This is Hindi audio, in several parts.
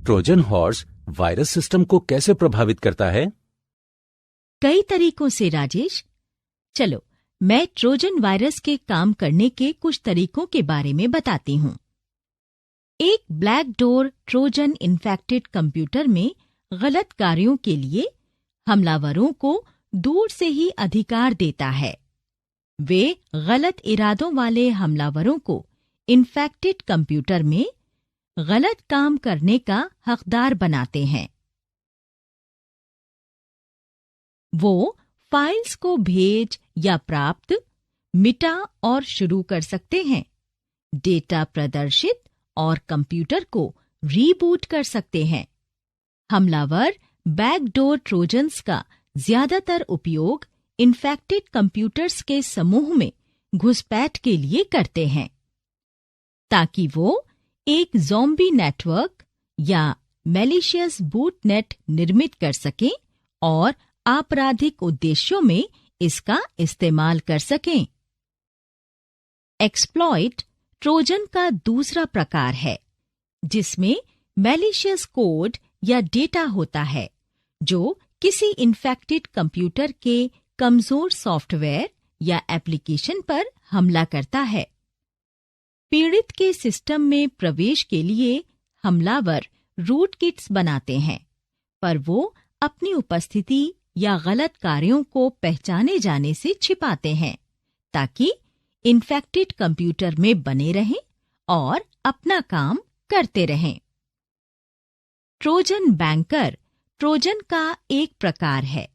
ट्रोजन हॉर्स वायरस सिस्टम को कैसे प्रभावित करता है? कई तरीकों से राजेश। चलो, मैं ट्रोजन वायरस के काम करने के कुछ तरीकों के बारे में बताती हूँ। एक black door Trojan infected computer में गलत कार्यों के लिए हमलावरों को दूर से ही अधिकार देता है। वे गलत इरादों वाले हमलावरों को इन्फेक्टेड कंप्यूटर में गलत काम करने का हकदार बनाते हैं। वो फाइल्स को भेज या प्राप्त, मिटा और शुरू कर सकते हैं, डेटा प्रदर्शित और कंप्यूटर को रीबूट कर सकते हैं। हमलावर बैकडोर ट्रोजन्स का ज्यादातर उपयोग इन्फेक्टेड कंप्यूटर्स के समूह में घुसपैठ के लिए करते हैं, ताकि वो एक ज़ॉम्बी नेटवर्क या मैलिशियस बूटनेट निर्मित कर सकें और आपराधिक उद्देश्यों में इसका इस्तेमाल कर सकें। एक्सप्लॉइट ट्रोजन का दूसरा प्रकार है, जिसमें मैलिशियस कोड या डेटा होता है जो किसी इन्फेक्टेड कंप्यूटर के कमजोर सॉफ्टवेयर या एप्लीकेशन पर हमला करता है। पीड़ित के सिस्टम में प्रवेश के लिए हमलावर रूट किट्स बनाते हैं, पर वो अपनी उपस्थिति या गलत कार्यों को पहचाने जाने से छिपाते हैं, ताकि इन्फेक्टेड कंप्यूटर में बने रहें और अपना काम करते रहें। ट्रोजन बैंकर ट्रोजन का एक प्रकार है,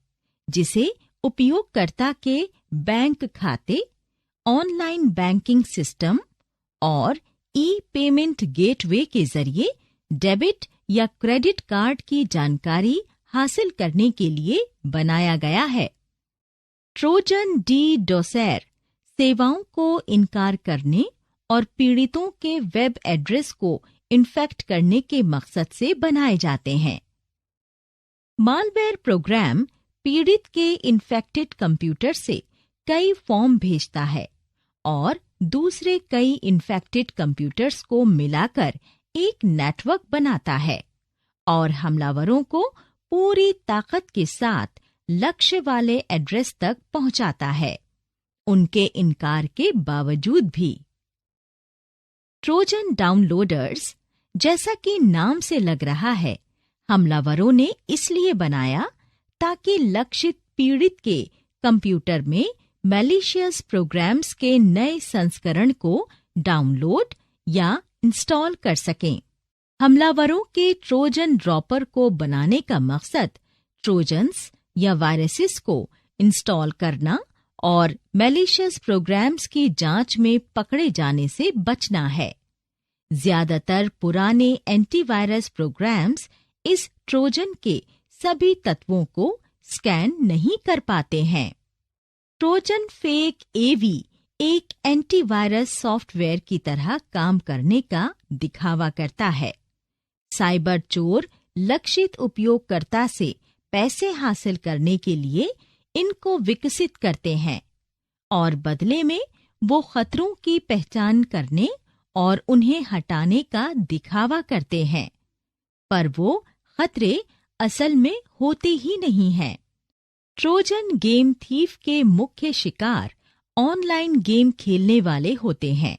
जिसे उपयोगकर्ता के बैंक खाते, ऑनलाइन बैंकिंग सिस्टम और ई-पेमेंट गेटवे के जरिए डेबिट या क्रेडिट कार्ड की जानकारी हासिल करने के लिए बनाया गया है। ट्रोजन डीडोसर सेवाओं को इनकार करने और पीड़ितों के वेब एड्रेस को इन्फेक्ट करने के मकसद से बनाए जाते हैं। मालवेयर प्रोग्राम पीड़ित के इन्फेक्टेड कंप्यूटर से कई फॉर्म भेजता है और दूसरे कई इन्फेक्टेड कंप्यूटर्स को मिलाकर एक नेटवर्क बनाता है और हमलावरों को पूरी ताकत के साथ लक्ष्य वाले एड्रेस तक पहुंचाता है, उनके इनकार के बावजूद भी। ट्रोजन डाउनलोडर्स, जैसा कि नाम से लग रहा है, हमलावरों ने इसलिए बनाया ताकि लक्षित पीड़ित के कंप्यूटर में मैलिशियस प्रोग्राम्स के नए संस्करण को डाउनलोड या इंस्टॉल कर सकें। हमलावरों के ट्रोजन ड्रॉपर को बनाने का मकसद ट्रोजन्स या वायरसेस को इंस्टॉल करना और मैलिशियस प्रोग्राम्स की जांच में पकड़े जाने से बचना है। ज्यादातर पुराने एंटीवायरस प्रोग्राम्स इस ट्रोजन के सभी तत्वों को स्कैन नहीं कर पाते हैं। ट्रोजन फेक एवी एक एंटीवायरस सॉफ्टवेयर की तरह काम करने का दिखावा करता है। साइबर चोर लक्षित उपयोगकर्ता से पैसे हासिल करने के लिए इनको विकसित करते हैं और बदले में वो खतरों की पहचान करने और उन्हें हटाने का दिखावा करते हैं, पर वो खतरे असल में होते ही नहीं हैं। ट्रोजन गेम थीफ के मुख्य शिकार ऑनलाइन गेम खेलने वाले होते हैं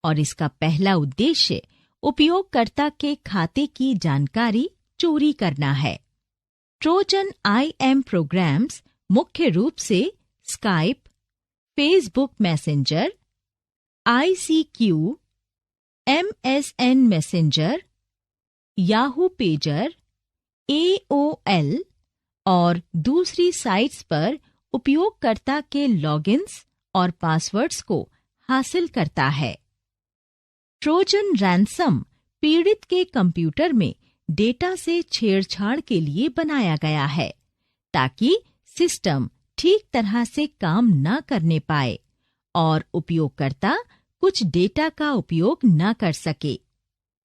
और इसका पहला उद्देश्य उपयोगकर्ता के खाते की जानकारी चोरी करना है। ट्रोजन IM प्रोग्राम्स मुख्य रूप से Skype, Facebook messenger, ICQ, MSN messenger, Yahoo pager, AOL और दूसरी साइट्स पर उपयोगकर्ता के लॉगिन्स और पासवर्ड्स को हासिल करता है। ट्रोजन रैंसम पीड़ित के कंप्यूटर में डेटा से छेड़छाड़ के लिए बनाया गया है, ताकि सिस्टम ठीक तरह से काम न करने पाए और उपयोगकर्ता कुछ डेटा का उपयोग न कर सके।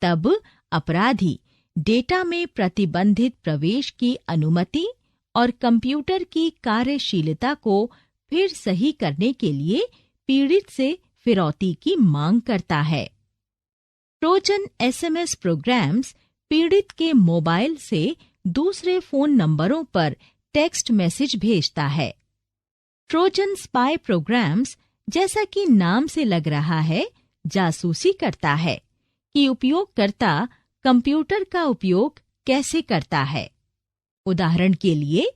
तब अपराधी डेटा में प्रतिबंधित प्रवेश की अनुमति और कंप्यूटर की कार्यशीलता को फिर सही करने के लिए पीड़ित से फिरौती की मांग करता है। ट्रोजन SMS प्रोग्राम्स पीड़ित के मोबाइल से दूसरे फोन नंबरों पर टेक्स्ट मैसेज भेजता है। ट्रोजन स्पाई प्रोग्राम्स, जैसा कि नाम से लग रहा है, जासूसी करता है कि उपयोगकर्ता कंप्यूटर का उपयोग कैसे करता है। उदाहरण के लिए,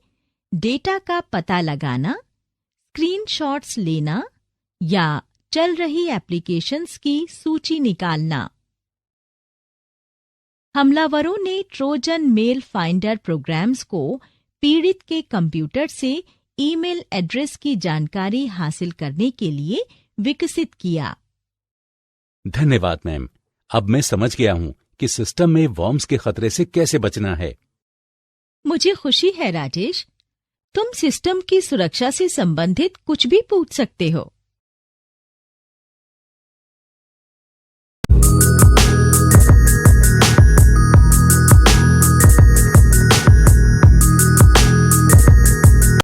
डेटा का पता लगाना, स्क्रीनशॉट्स लेना या चल रही एप्लीकेशंस की सूची निकालना। हमलावरों ने ट्रोजन मेल फाइंडर प्रोग्राम्स को पीड़ित के कंप्यूटर से ईमेल एड्रेस की जानकारी हासिल करने के लिए विकसित किया। धन्यवाद मैम। अब मैं समझ गया हूँ कि सिस्टम में वर्म्स के खतरे से कैसे बचना है। मुझे खुशी है राजेश, तुम सिस्टम की सुरक्षा से संबंधित कुछ भी पूछ सकते हो।